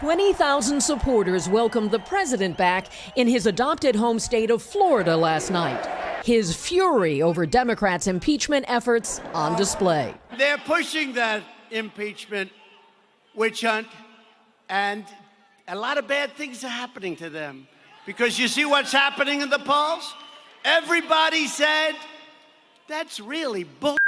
20,000 supporters welcomed the president back in his adopted home state of Florida last night. His fury over Democrats' impeachment efforts on display. They're pushing that impeachment witch hunt, and a lot of bad things are happening to them. Because you see what's happening in the polls? Everybody said, that's really bull.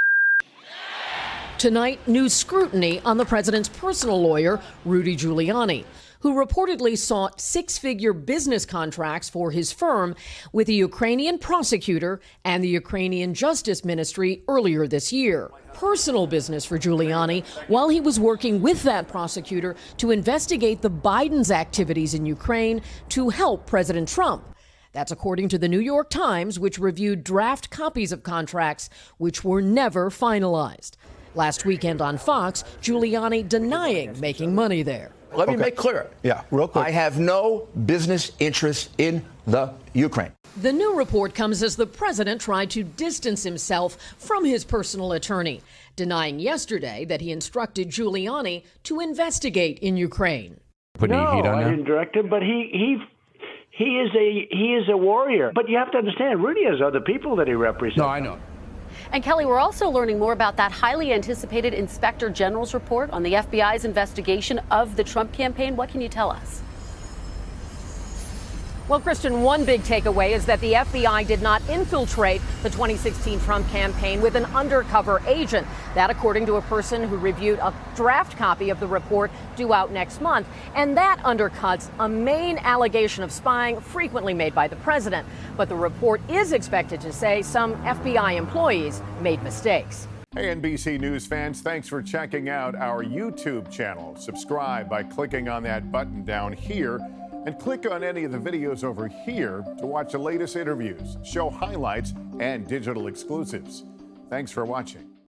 Tonight, new scrutiny on the president's personal lawyer, Rudy Giuliani, who reportedly sought six-figure business contracts for his firm with the Ukrainian prosecutor and the Ukrainian Justice Ministry earlier this year. Personal business for Giuliani while he was working with that prosecutor to investigate the Biden's activities in Ukraine to help President Trump. That's according to the New York Times, which reviewed draft copies of contracts which were never finalized. Last weekend on Fox, Giuliani denying making money there. Let me make clear. Yeah, real quick. I have no business interest in the Ukraine. The new report comes as the president tried to distance himself from his personal attorney, denying yesterday that he instructed Giuliani to investigate in Ukraine. No, I didn't direct him, but he is a warrior. But you have to understand, Rudy has other people that he represents. No, I know. And Kelly, we're also learning more about that highly anticipated Inspector General's report on the FBI's investigation of the Trump campaign. What can you tell us? Well, Kristen, one big takeaway is that the FBI did not infiltrate the 2016 Trump campaign with an undercover agent. That, according to a person who reviewed a draft copy of the report due out next month. And that undercuts a main allegation of spying frequently made by the president. But the report is expected to say some FBI employees made mistakes. Hey, NBC News fans, thanks for checking out our YouTube channel. Subscribe by clicking on that button down here. And click on any of the videos over here to watch the latest interviews, show highlights, and digital exclusives. Thanks for watching.